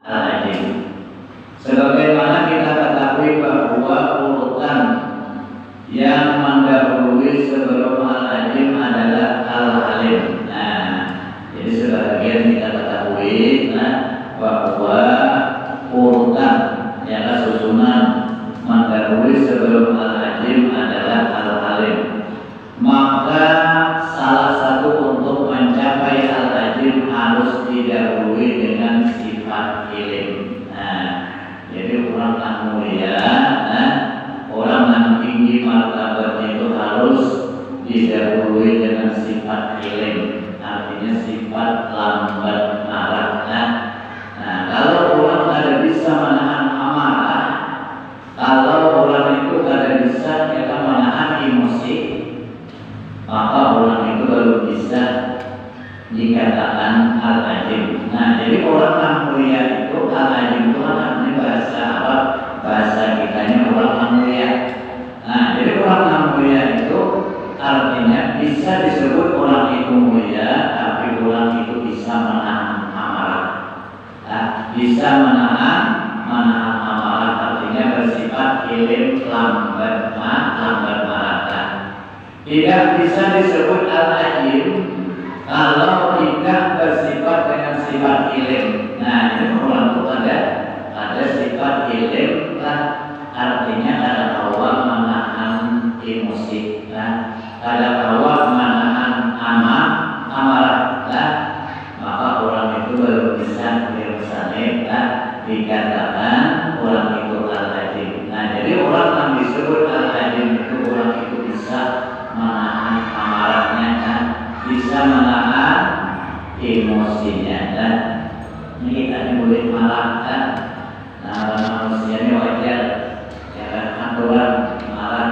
Al-Alim. Sebagaimana kita ketahui bahwa urutan yang mendahului sebelum Al-Alim adalah Al-Alim. Nah, jadi sebagian kita ketahui bahwa urutan yang susunan mendahului sebelum Al-Alim adalah Al-Alim. Maka salah satu untuk mencapai Al-Alim harus didahului dengan sifat ilim. Nah, jadi orang yang mulia, orang yang tinggi martabatnya itu harus didahului dengan sifat ilim. Artinya sifat lambat marah. Nah, kalau orang tidak bisa menahan amarah, kalau orang itu tidak bisa kita menahan emosi, maka orang itu baru bisa dikatakan Al-Alim. Nah, jadi orang yang mulia itu Al-Alim itu namanya bahasa Arab, bahasa kitanya orang yang mulia. Nah, jadi orang yang mulia itu artinya bisa disebut orang itu mulia, tapi orang itu bisa menahan amarah. Nah, bisa menahan amarah artinya bersifat ilim, lambat marah. Tidak bisa disebut Al-Alim kalau tidak bersifat dengan sifat ilim. Nah, ini orang itu ada sifat ilim, artinya ada hawa menahan emosi, ada hawa menahan amarah, maka orang itu baru bisa dikatakan orang itu Al-Alim. Nah, jadi orang yang disebut Al-Alim itu orang itu bisa menahan amarahnya, bisa menahan emosinya. Dan ini kita boleh marah, nah manusia ini wajar, ya kan, aturan marah,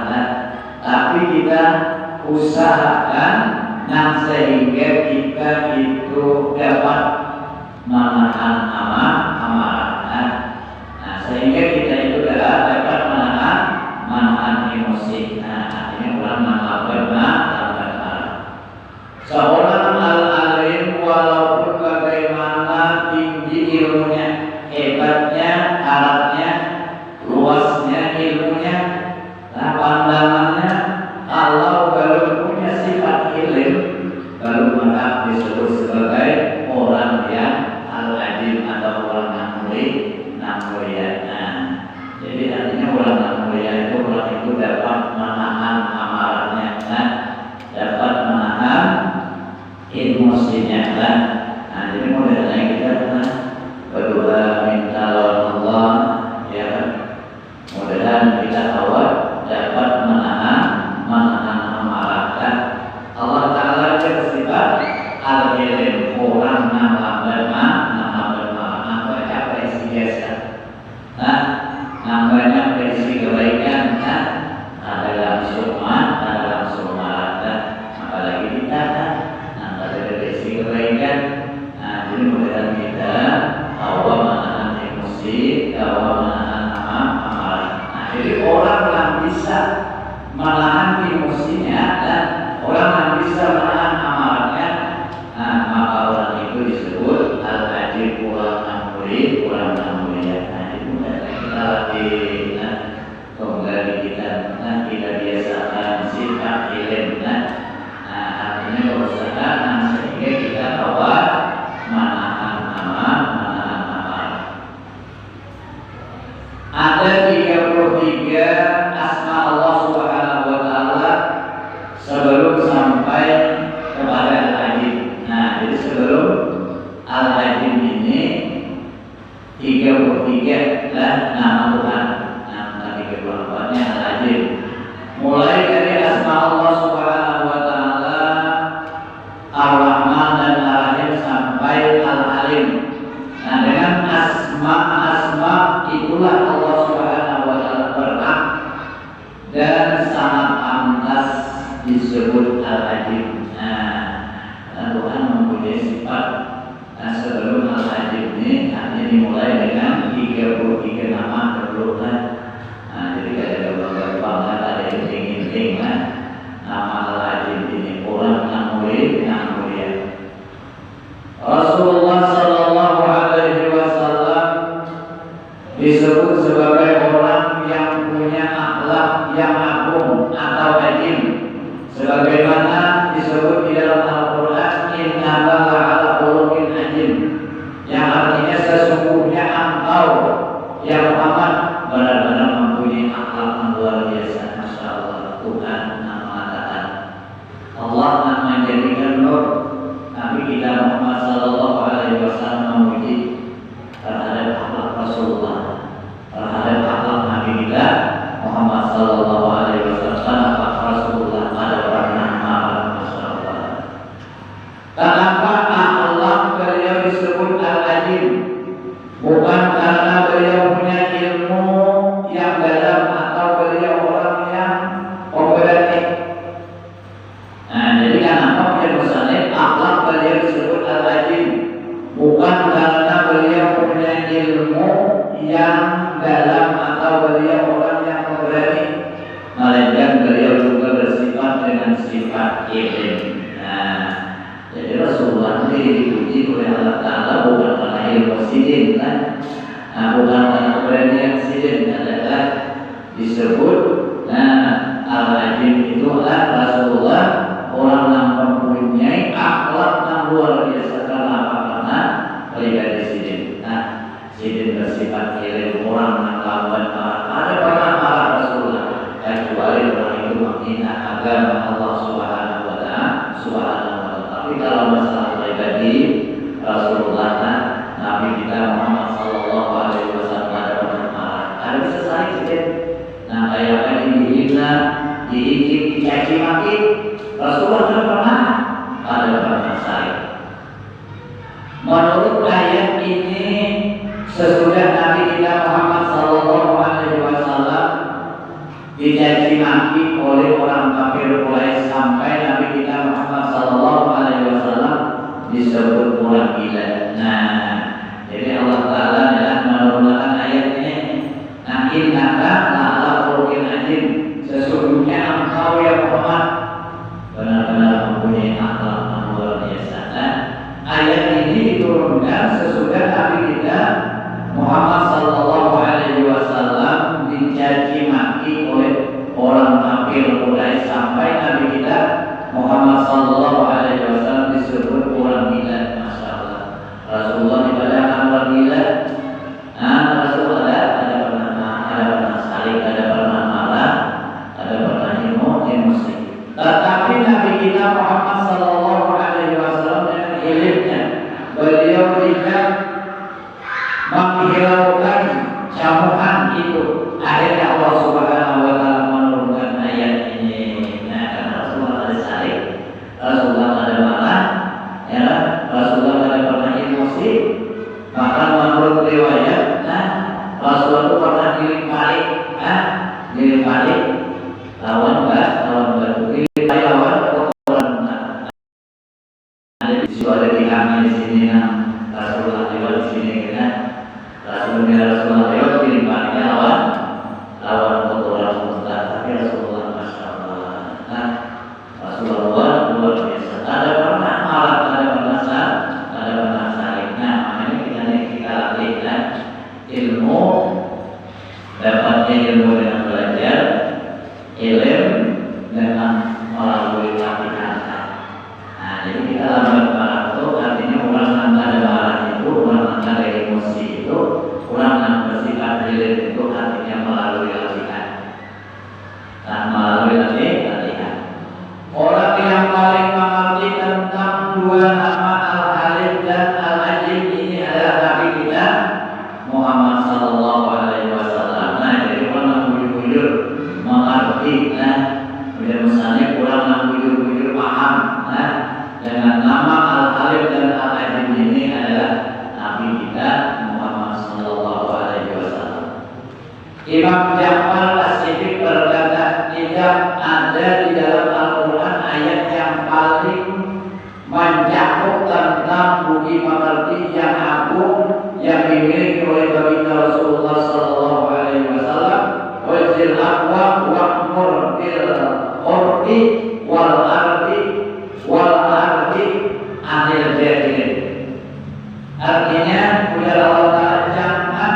tapi kita usahakan sehingga kita itu dapat menahan amarah. Nah, sehingga kita itu dapat menahan emosi. Nah, artinya orang lambat marah. Seorang Al-Alim walaupun bagaimana tinggi ilmunya, hebatnya, alatnya, luasnya ilmunya, pandangannya, kalau baru punya sifat ilim, baru maka disebut sebagai orang yang Al-Alim atau orang yang mulia. Nah, jadi artinya orang yang mulia itu orang itu dapat menahan amarahnya, dapat menahan emosinya. Nah, jadi mudah-mudahan kita berdoa minta lawan Allah, ya kan? Mudah-mudahan kita awal dapat menahan amarah. Allah Ta'ala bersifat Al-Ilim, orang yang lambat marah, nampak apresi biasa, nampaknya apresi kebaikan, adalah langsung marah, apalagi kita ada apresi kebaikan. Nah, jadi mudah-mudahan kita awal menahan emosi, awal menahan amarah. Nah, jadi orang yang bisa menahan emosinya dan orang yang bisa menahan amarahnya, maka orang itu disebut Al-Alim, orang yang mulia. Nah, itu kita latih kembali kita biasakan sifat ilim. Artinya berusaha sehingga kita awal menahan amarah. Ada 33 asma Allah Subhanahu wa Ta'ala sebelum sampai kepada Al-Alim. Nah, jadi sebelum Al-Alim ini 33 nama Tuhan. Nah, 34-nya Al-Alim. Mulai dari asma Allah Subhanahu wa Ta'ala, Ar-Rahman dan Ar-Rahim sampai Al-Alim. Nah, dengan asma itulah Allah Subhanahu wa Ta'ala berhak dan sangat pantas disebut Al-Alim. Nah, Tuhan mempunyai sifat sebelum Al-Alim ini hanya dimulai dengan 33 nama terberulang. Nah, jadi ada gampang, ada yang penting nama Al-Alim ini orang yang mulia. Rasulullah Sallallahu Alaihi Wasallam disebut sebagai orang yang punya akhlak yang agung atau ajim, sebagaimana disebut di dalam Al-Quran, innaka la'ala khuluqin ajim, yang artinya sesungguhnya engkau ya Muhammad benar-benar mempunyai akhlak yang luar biasa. Masya Allah, Tuhan yang mengatakan Allah akan menjadikan nur Nabi kita Muhammad sallallahu alaihi wasallam memuji terhadap akhlak Rasulullah, terhadap akhlak Nabi kita Muhammad sallallahu alaihi wasallam. Akhlak Rasulullah ada pernah marah. Masya Allah. Kenapa akhlak beliau disebut al-ajim? Bukan karena beliau punya ilmu yang dalam atau beliau orang yang pemberani. Nah, jadi kenapa beliau misalnya akhlak beliau disebut al-ajim? Bukan karena beliau punya ilmu yang dalam atau beliau orang yang pemberani, melainkan beliau juga bersifat dengan sifat ilim. Nah, jadi Rasulullah ini dipuji oleh Allah Ta'ala bukan karena ilmu sidin, kan? Nah, bukan karena keberanian sidin, adalah disebut al-ajim itu adalah Rasulullah orang yang mempunyai akhlak yang luar biasa. Karena apa? Karena pribadi sidin. Nah, sidin bersifat ilim, orang yang lawan marah. Ada pernah marah Rasulullah, kecuali orang itu menghina agama Allah Subhanahu wa Ta'ala. Tapi kalau masalah pribadi Rasulullah, Nabi kita Muhammad sallallahu alaihi wasallam ada pernah marah. Ada bisa saling sidin. Nah, kayak apa dihina, diinjek, dicaci maki, Rasulullah ada pernah saling. Menurut ayat ini, sesudah Nabi kita Muhammad sallallahu alaihi wasallam dicaci maki oleh orang kafir Quraisy sampai Nabi kita Muhammad sallallahu alaihi wasallam disebut orang gila. Nah, jadi Allah Ta'ala adalah menurunkan ayat ini. Nah, innaka la'ala khuluqin ajim, sesungguhnya engkau ya Muhammad benar-benar mempunyai akhlak yang luar biasa. Nah, ayat ini diturunkan sesudah Nabi kita Muhammad sallallahu alaihi wasallam dicaci maki oleh orang kafir Quraisy sampai Nabi kita Muhammad sallallahu alaihi wasallam disebut orang gila. Masya Allah. Rasulullah dikatakan orang gila. Nah, Rasulullah ada pernah saling, ada pernah marah, ada pernah emosi. Tetapi Nabi kita Muhammad sallallahu alaihi wasallam dengan ilmunya beliau tidak menghiraukan camukan itu. Akhirnya Allah Subhanahu wa Ta'ala menurunkan ayat ini. Nah, karena Rasulullah ada saling, Rasulullah ada marah, ya, Rasulullah ada pernah emosi. Bahkan menurut riwayat, Rasulullah itu pernah diri balik, lawan berdiri, lawan ada di kami di sini. Rasulullah lewat di sini, kita Rasulullah lewat diri baliknya lawan kotoran muntah. Tapi Rasulullah Masya Allah, Rasulullah luar biasa. Ada pernah marah, ada pernah saling. Nah, makanya kita latihkan ilmu, dapatnya ilmu dengan belajar, ilmu dengan melalui latihan. Nah, jadi kita lambat marah itu artinya orang yang ada marah itu, orang yang ada emosi itu, orang yang bersifat ilmu itu artinya melalui latihan. Nah, melalui latihan. Orang yang paling mengerti tentang dua nama Al-Halim dan Al-Ajim ini adalah Nabi kita Muhammad sallallahu alaihi wasallam. Nah, jadi orang yang bujur-bujur mengerti, misalnya orang yang bujur-bujur paham, dengan nama Al-Halim dan Al-Ajim ini adalah Nabi kita Muhammad sallallahu alaihi wasallam. Imam Ja'far As-Siddiq berkata, tidak ada di dalam Al-Quran ayat yang paling mencakup tentang budi pekerti yang agung yang dimiliki oleh baginda Rasulullah sallallahu alaihi wasallam, wajil aqwa wa'mur bil urfi wal ardi anil jahilin. Artinya ujar Allah Ta'ala, jangan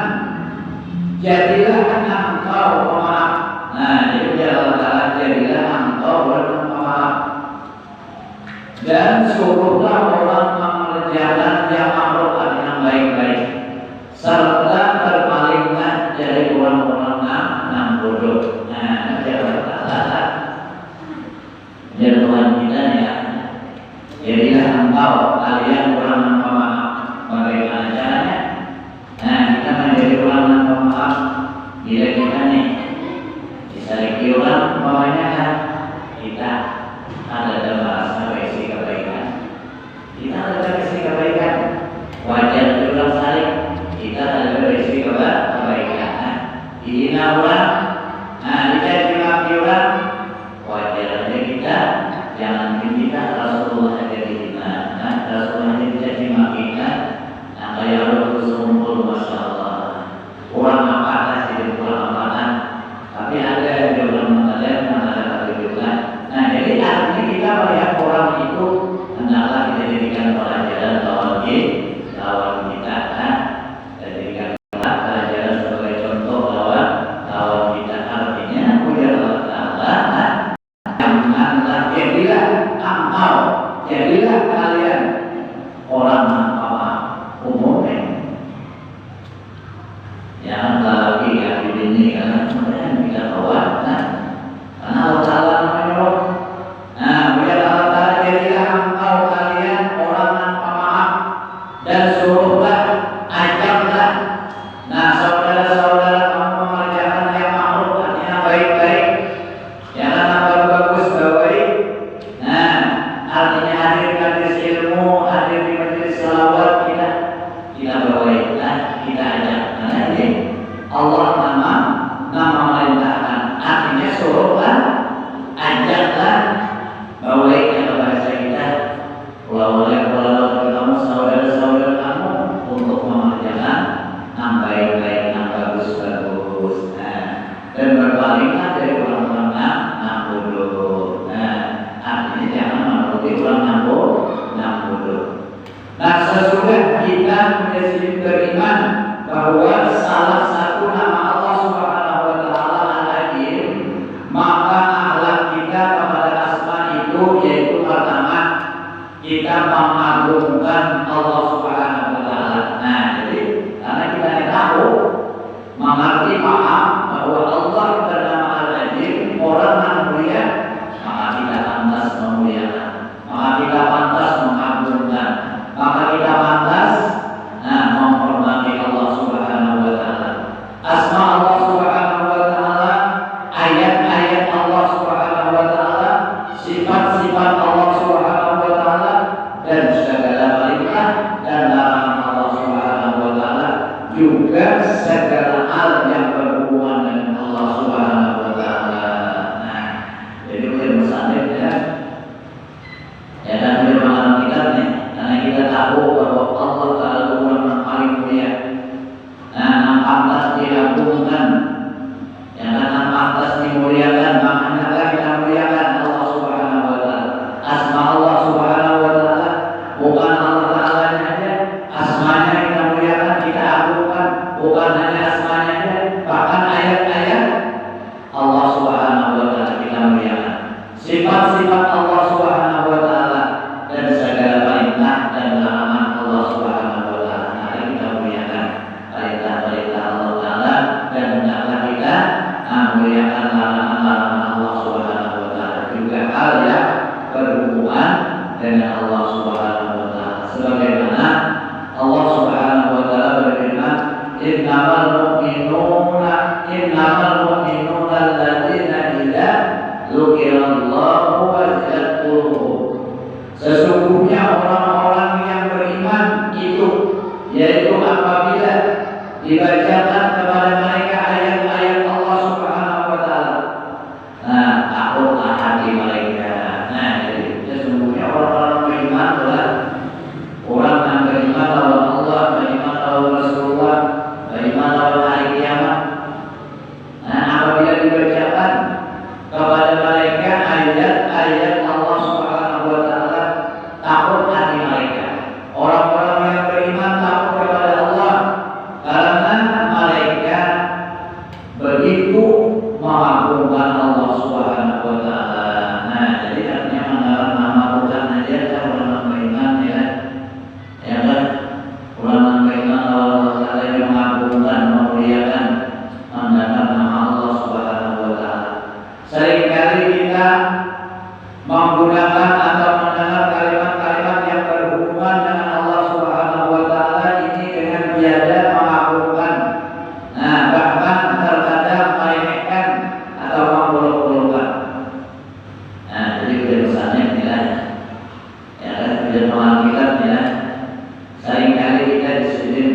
dihina orang, dicaci maki orang, wajar aja kita, jangan kita Rasulullah aja dihina, Rasulullah aja dicaci maki kan, kayak orang bersumpul, masya Allah, orang apa sih, orang apa tapi ada yang mengatakan juga. Nah, jadi artinya kita melihat orang itu hendaklah kita jadikan pelajaran lawan kita, jadikan pelajaran sebagai contoh lawan kita. Artinya puja Allah Taala, janganlah jadilah kalian orang apa umumnya. Jangan lagi yang ini karena kemudian kita bawa, karena Allah Taala menyuruh. Biar Allah Taala jadilah engkau kalian orang yang pemaaf dan suruhlah, ajaklah. Saudara-saudara kamu mengerjakan yang makruh, artinya baik-baik, jangan apa bagus baik. Artinya hadir di majelis ilmu, hadir di majelis selawat kita bawalah, kita ajak. Karena ini Allah nama merintahkan, artinya suruhlah, ajaklah, bawain ke bahasa kita, kalau kamu saudara-saudara kamu untuk mengerjakan yang baik-baik, yang bagus-bagus, dan berpalinglah dari orang-orang yang bodoh. Artinya jangan menuruti orang yang bodoh. Sesudah kita menjadi beriman bahwa salah satu nama Allah Subhanahu wa Ta'ala Al-Hakim, maka akhlak kita kepada asma itu yaitu pertama kita mengagungkan Allah Subhanahu wa Ta'ala. Jadi karena kita tahu, mengerti, paham bahwa Allah bernama Al-Hakim, orang yang mulia, maka kita pantas memuliakan, maka kita pantas mengagungkan, maka kita pantas menghormati Allah Subhanahu wa Ta'ala. Asma Allah Subhanahu wa Ta'ala, ayat-ayat Allah Subhanahu wa Ta'ala, sifat-sifat Allah Subhanahu wa Ta'ala, dan segala perintah dan larangan Allah Subhanahu wa Ta'ala, juga segala hal yang berhubungan dengan Allah Subhanahu wa Ta'ala. Jadi beliau musannif ya kan beliau mengarang kitabnya, karena kita tahu bahwa Allah Ta'ala orang yang paling mulia, yang pantas diagungkan, yang pantas dimuliakan, makanya kita muliakan Allah Subhanahu wa Ta'ala. Asma Allah Subhanahu wa Ta'ala, bukan Allah Ta'ala saja, asmanya kita muliakan, kita agungkan, bukan hanya asmanya saja, bahkan ayat-ayat Allah Subhanahu wa Ta'ala kita muliakan, sifat-sifat Allah Subhanahu wa Ta'ala, dan segala perintah dan larangan Allah Subhanahu wa Ta'ala. Kita muliakan perintah-perintah Allah Ta'ala, dan hendaklah kita muliakan larangan-larangan Allah Subhanahu wa Ta'ala, juga hal yang berhubungan dengan Allah Subhanahu wa Ta'ala. Sebagaimana Allah Subhanahu wa Ta'ala berfirman, innamal mu'minuna alladzina idza dzukirallahu wajilat qulubuhum. Sesungguhnya orang-orang yang beriman itu, yaitu apabila dibacakan kepada mereka ayat-ayat Allah Subhanahu wa Ta'ala, takutlah hati mereka. Jadi sesungguhnya orang-orang beriman adalah orang yang beriman lawan Allah, beriman lawan Rasulullah, beriman lawan hari kiamat. Apabila dibacakan kepada mereka ayat-ayat Allah Subhanahu wa Ta'ala, takut hati mereka. Orang-orang yang beriman takut kepada Allah karena mereka begitu mengagungkan Allah Subhanahu wa Ta'ala. Jadi artinya mengarang nama bukan aja orang beriman, ya kan? Orang beriman Allah Ta'ala yang mengagungkan, memuliakan, mendengar nama Allah Subhanahu wa Ta'ala. Seringkali kita menggunakan atau mendengar kalimat-kalimat yang berhubungan dengan Allah Subhanahu wa Ta'ala ini dengan biada mengagungkan, bahkan terkadang meremehkan atau memburuk-burukkan. Jadi pesannya ya kan, pedoman kitabnya, seringkali kita disiplin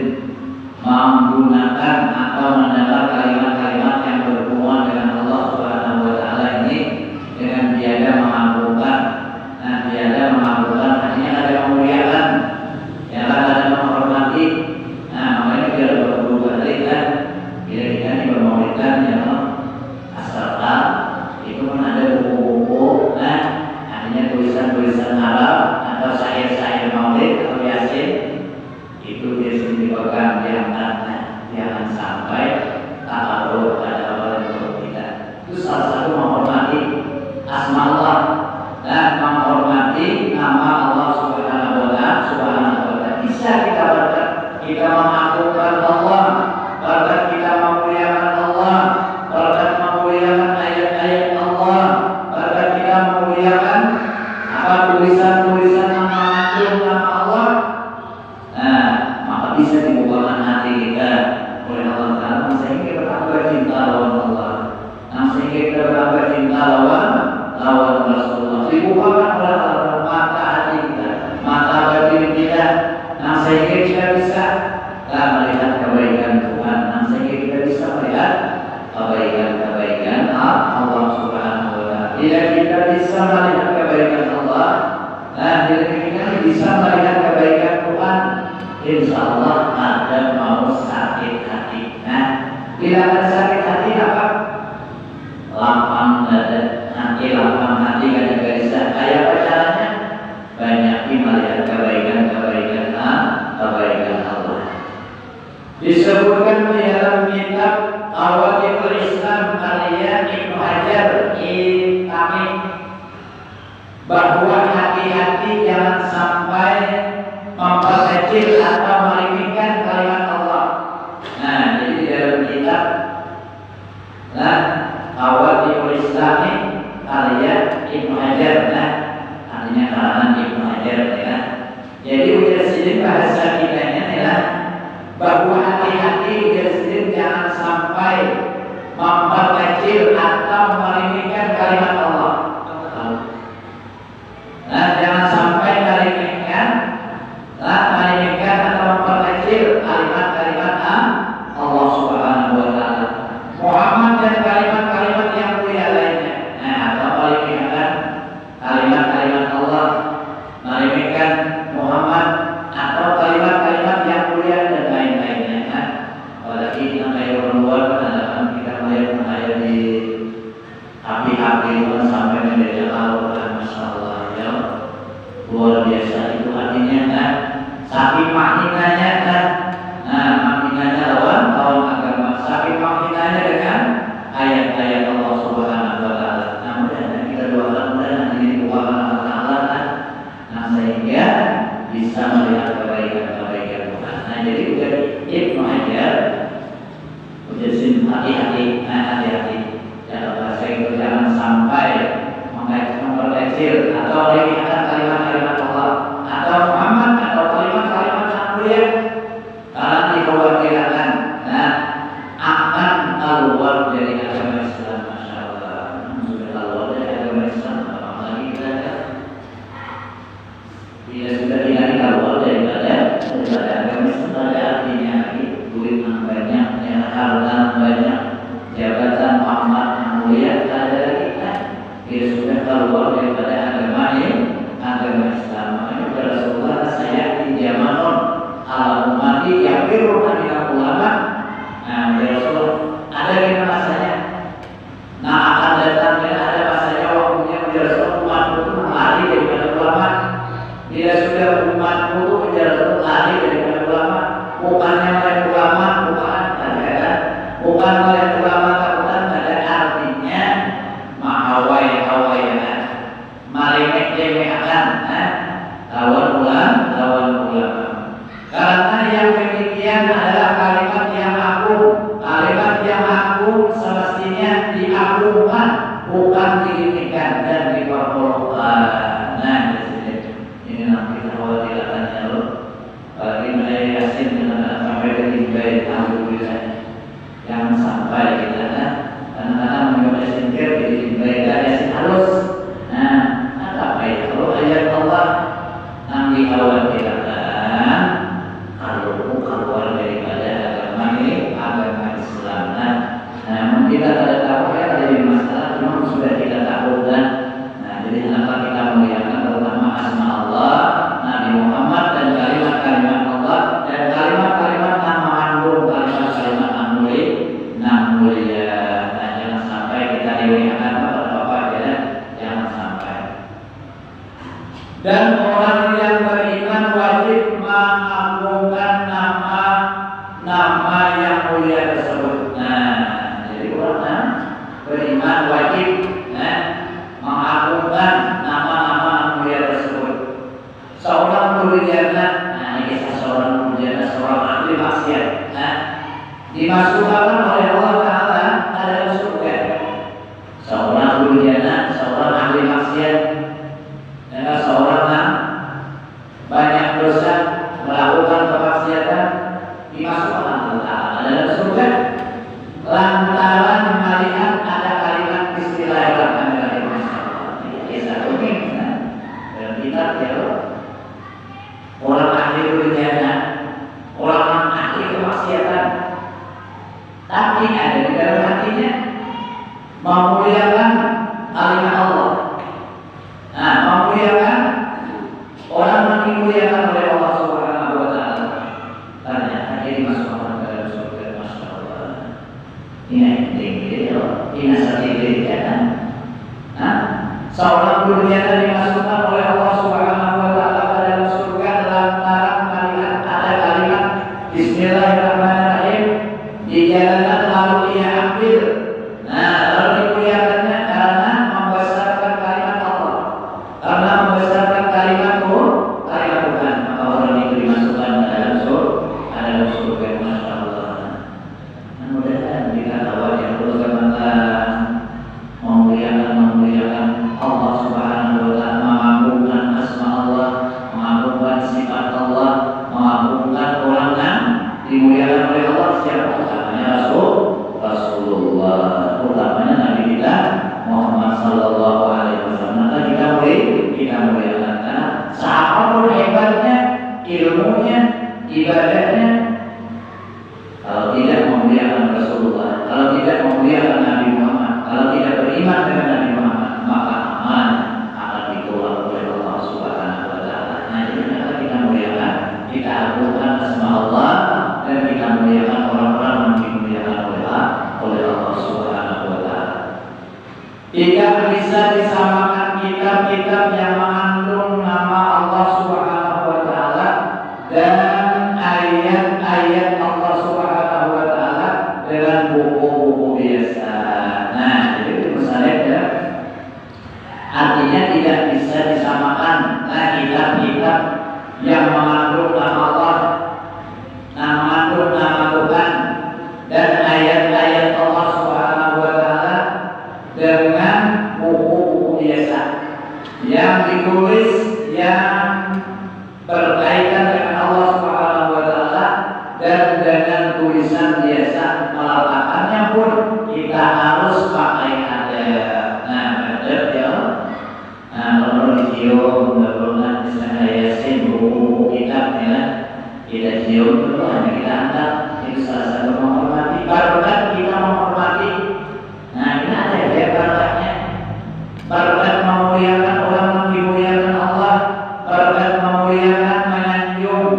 menggunakan atau mendengar kalimat-kalimat Bila ada sakit hati apa? Lapang dada, hati lapang hati kada gelisah. Kayak apa caranya? Banyak melihat kebaikan Allah. Disebutkan di dalam kitab Qawaidul Islam karya Ibnu Hajar kami bahwa hati-hati jangan sampai memperkecil atau melimitkan kalimat Allah. Nah, jadi di dalam kitab Qawaidul Islam karya Ibnu Hajar, artinya karangan Ibnu Hajar ya. Jadi ujar sini bahasa kitanya adalah bahwa hati-hati ujar sini jangan sampai memperkecil atau melimitkan kalimat Allah. Jangan sampai melimitkan atau memperkecil kalimat-kalimat Allah Subhanahu wa taala. Muhammad dan kalimat-kalimat yang mulia lainnya. Atau melimitkan kalimat-kalimat Allah, melimitkan Muhammad atau kalimat-kalimat yang mulia dan lain-lainnya. Apalagi kita kayak orang luar kan kita melihat di api-api itu sampai menjadi Al-Quran, Masya Allah ya, luar biasa itu artinya saking maknanya maknanya lawan agama, saking maknanya dengan ayat-ayat Allah Subhanahu wa taala. Namun kita doakan mudah-mudahan ini bukan Allah taala sehingga bisa melihat kebaikan-kebaikan Tuhan. Jadi udah Ibnu Hajar udah hati-hati, hati-hati. Dalam bahasa itu jangan sampai memperkecil atau melimitkan kalimat-kalimat Allah atau Muhammad atau kalimat-kalimat yang mulia, karena dikhawatirkan akan keluar dari agama Islam. Masya Allah, sudah keluar dari agama Islam, apalagi kita bila sudah tidak keluar daripada agama Islam, ada artinya lagi duit yang banyak, harta banyak, jabatan pangkat yang mulia, ada lagi bila sudah keluar daripada agama Islam. Makanya Rasulullah saya di zaman ala umati yang firman dengan ulama. Rasulullah ada gimana masanya? Akan datang ada masanya waktunya Rasulullah umat itu lari daripada ulama. Bila sudah umat itu Rasulullah lari daripada ulama, bukannya oleh ulama, bukan oleh ulama takutan, ada artinya mahawai-hawaian, melemeh-lemehkan lawan ulama. Karena yang demikian adalah kalimat yang agung. Kalimat yang agung semestinya diagungkan, bukan dilimitkan dan diperbolehkan. Ini nanti kita khawatirkan ya loh. Bagi mereka Yasin dengan sampai ketinggalan alhamdulillah. Jangan sampai kita kadang-kadang mencoba singkir jadi ditinggalan Yasin halus. Apa ya? Kalau ayat Allah nanti khawatirkan kalau keluar daripada agama Islam. Namun kita tidak tahu ya dari masalah, memang sudah kita tahu dan jadi kenapa kita melihatkan terutama asma Allah, Nabi Muhammad dan kalimat-kalimat Allah dan kalimat-kalimat yang mengandung kalimat-kalimat mulia. Jangan sampai kita dimuliakan Bapak ya, jangan sampai. Dan orang yang beriman wajib mengagungkan nama yang mulia tersebut. Jadi orang beriman wajib mengagungkan nama-nama mulia tersebut. Seorang durjana, ini kisah seorang durjana, seorang ahli maksiat, dimasukkan oleh Allah Taala ke dalam surga. Seorang durjana, seorang ahli maksiat, seorang banyak dosa, melakukan kemaksiatan, dimasukkan Allah Taala dalam surga lantaran melihat ada kalimat Bismillahirrahmanirrahim. Kisah ini dalam kitab ya, orang ahli durjana, orang ahli kemaksiatan, tapi ada di dalam hatinya memuliakan kalimat Allah. Memuliakan orang yang dimuliakan oleh Allah Subhanahu wa taala. Ternyata dia dimasukkan ke dalam surga. Masya Allah. inasati ya kan? Nah, seorang dunia dimasukkan oleh Allah Subhanahu wa taala ke dalam surga lantaran kalimat ada kalimat Bismillahirrahmanirrahim dijalankan lalu ia ambil. Nah, lalu dimuliakannya karena membesarkan kalimat Allah, karena membesarkan kalimat Tuhan, maka orang itu dimasukkan ke dalam surga. Masya Allah. Mudah-mudahan kita tahu yang terus memuliakan Allah Subhanahu wa taala, mengagungkan asma Allah, mengagungkan sifat Allah, mengagungkan orang yang dimuliakan oleh Allah. Siapa? Utamanya Rasulullah, utamanya Nabi kita Muhammad sallallahu alaihi wasallam. Maka kita muliakan karena siapapun hebatnya, ilmunya, ibadahnya, kalau tidak memuliakan Rasulullah, kalau tidak memuliakan Nabi Muhammad, kalau tidak beriman dengan Nabi Muhammad, maka aman akan ditolak oleh Allah Subhanahu wa taala. Nah, jadi kita muliakan, kita agungkan asma Allah dan kita muliakan orang-orang yang dimuliakan oleh Allah Subhanahu wa taala. Tidak bisa disamakan kitab-kitab yang mengandung nama Allah Subhanahu wa taala dan ayat-ayat Allah Subhanahu wa taala dengan buku-buku biasa. Nah, jadi misalnya ya, artinya tidak bisa disamakan kitab-kitab yang mengandung nama Allah, mengandung nama Tuhan dan ayat-ayat Allah Subhanahu wa taala dengan buku-buku biasa yang ditulis yang berkaitan dengan Allah Subhanahu wa taala dan dengan tulisan biasa, meletakkannya pun kita harus pakai adab. Nah, adab ya. Nah, kalau dicium, benar misalnya Yasin, buku kitab ya, kita cium dulu, hanya kita angkat. Itu salah satu menghormati. Barukan kita menghormati. Nah, ini ada ya barakahnya. Barakat memuliakan orang yang dimuliakan Allah, barakat memuliakan menyanjung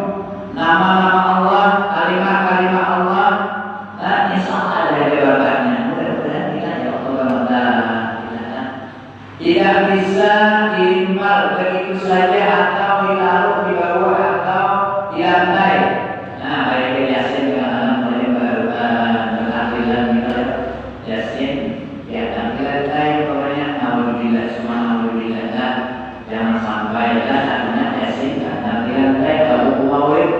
nama-nama Allah, kalimat-kalimat Allah. Nah, insya Allah ada barakahnya. Mudah-mudahan kita ya Allah tidak bisa diimpar begitu saja atau ditaruh di bawah atau di lantai. Nah, baik Yasin dengan anak berartilan kita Yasin ya kan di lantai pokoknya alhamdulillah semua alhamdulillah. Jangan sampai artinya Yasin dan di lantai buku maulid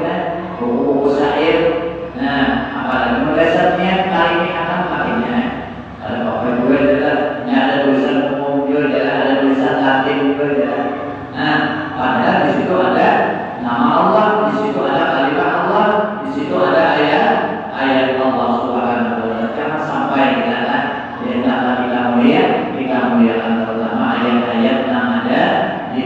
buku syair. Nah, apalagi mendasarnya kali ini akan makinnya. Kalau bapak gue adalah ada tulisan umum juga, ada tulisan latin juga. Nah, padahal di situ ada nama Allah, di situ ada kalimat Allah, di situ ada ayat Allah Subhanahu wa taala. Jangan sampai kita muliakan terutama ayat-ayat yang ada di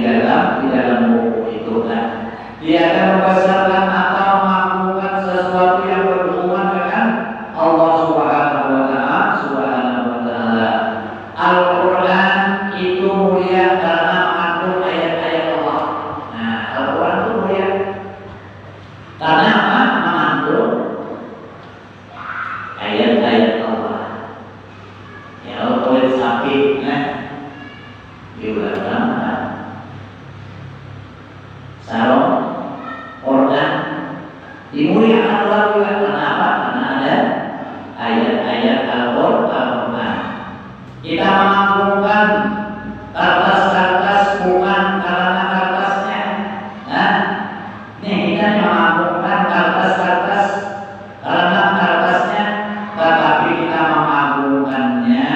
dalam buku itu. Nah, dia akan membesarkan atau melakukan sesuatu yang berhubungan dengan Allah Subhanahu wa taala. Al-Quran itu mulia karena mengandung ayat-ayat Allah. Nah, Al-Quran itu mulia karena mengandung ayat-ayat Allah. Ya, kalau kulit sapi, diulang sarung, organ, dimuliakan Allah juga. Kenapa? Karena ada ayat-ayat Al-Quran. Kita mengagungkan kertas-kertas bukan karena kertasnya. Nah, ini kita mengagungkan kertas-kertas karena kertasnya, tetapi kita mengagungkannya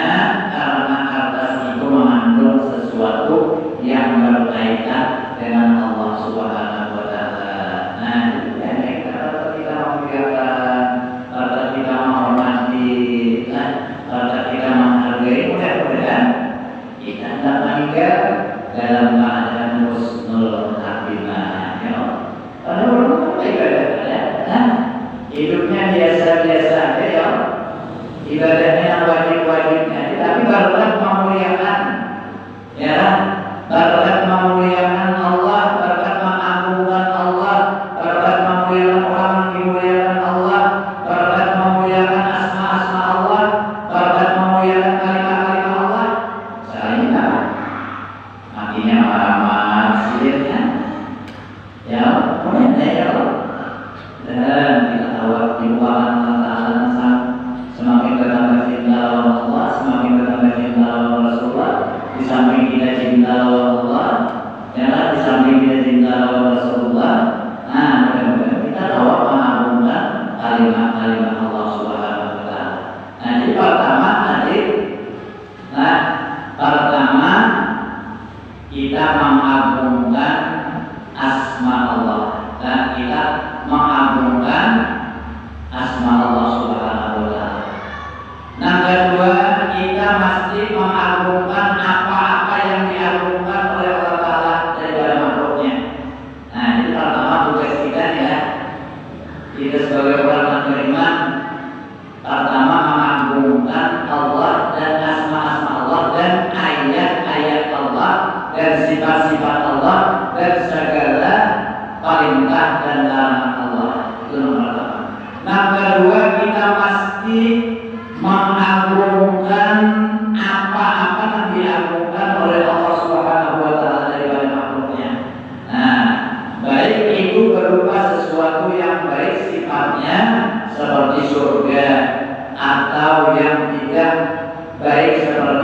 karena kertas itu mengandung sesuatu yang berkaitan dengan Allah Subhanahu wa taala. Nah, kalau kita memuliakan, kalau kita menghormati, kalau kita menghargai, mudah-mudahan kita tidak meninggal dalam keadaan husnul khatimah. Kalau orang ibadah, hidupnya biasa-biasa aja ya, ibadahnya yang wajib-wajibnya, tapi barulah memuliakan, ya, barulah memuliakan Allah, barulah mengagungkan Allah, barulah memuliakan orang yang dimuliakan Allah, barulah memuliakan asma-asma Allah, barulah memuliakan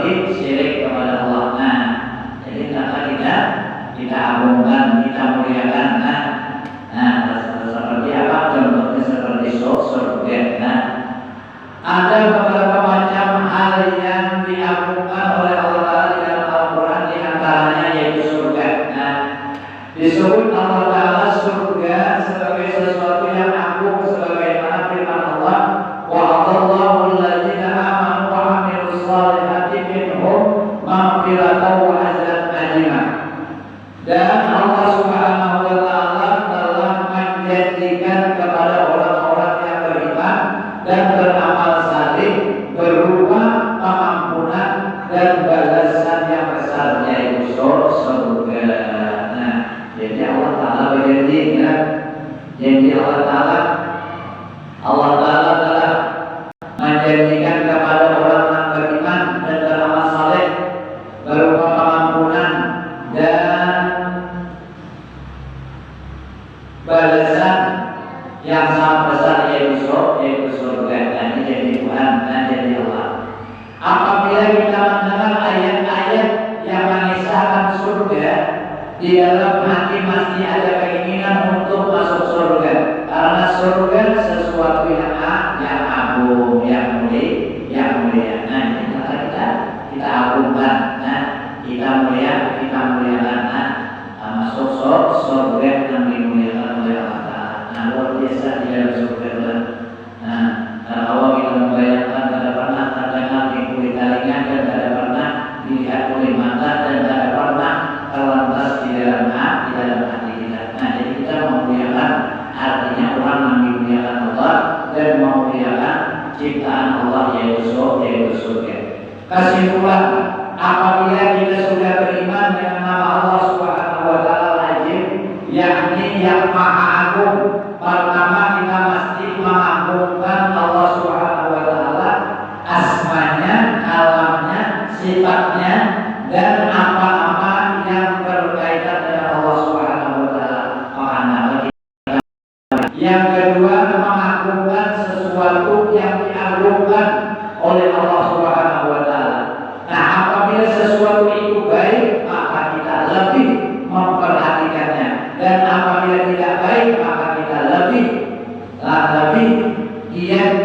seperti syirik kepada Allah. Nah, jadi kata kita agungkan, kita muliakan. Seperti apa? Contohnya seperti surga. Nah, ada beberapa macam hal yang diagungkan oleh Allah Ta'ala di dalam Al-Quran, di antaranya yaitu surga. Nah, disebut Allah Ta'ala surga sebagai sesuatu yang agung, sebagaimana firman Allah, wa'adallahu alladzina amanu wa amilus salihati minhum maghfiratan wa ajran azima. Dan Allah Subhanahu wa Ta'ala telah menjanjikan kepada orang-orang yang beriman dan beramal saleh berupa pengampunan dan balasan yang besar, yaitu surga. Nah, jadi Allah Ta'ala berjanji, ya. Jadi Allah Ta'ala telah menjanjikan kepada orang yang beriman dan beramal saleh berupa pengampunan dan balasan yang sangat besar, yaitu surga. Dan jadi Tuhan, dan jadi Allah. Apabila kita mendengar ayat-ayat yang mengisahkan surga, di dalam hati masih ada keinginan untuk masuk surga, karena surga sesuatu yang agung, yang mulia. Nah, ini kata kita agungkan, kita muliakan, masuk surga yang dimuliakan oleh Allah Ta'ala. Nah, luar biasa di dalam surga. Kalau kita membayangkan, tidak pernah terdengar di kulit telinga, dan tidak pernah dilihat oleh mata, dan tidak pernah terlintas di dalam hati kita. Nah, jadi kita memuliakan, artinya orang memuliakan Allah dan memuliakan ciptaan Allah, yaitu surga. Kesimpulan, apabila kita sudah beriman dengan nama Allah Subhanahu wa Ta'ala Al-Azim, yakni yang Maha Agung, pertama kita mesti mengagungkan Allah Subhanahu wa Ta'ala, asmanya, kalamnya, sifatnya, dan apa-apa yang berkaitan dengan Allah Subhanahu wa Ta'ala. Yang kedua, mengagungkan sesuatu yang diagungkan oleh Allah Subhanahu wa Ta'ala. Nah, apabila sesuatu itu baik, maka kita lebih memperhatikannya, dan apabila tidak baik, maka kita lebih giat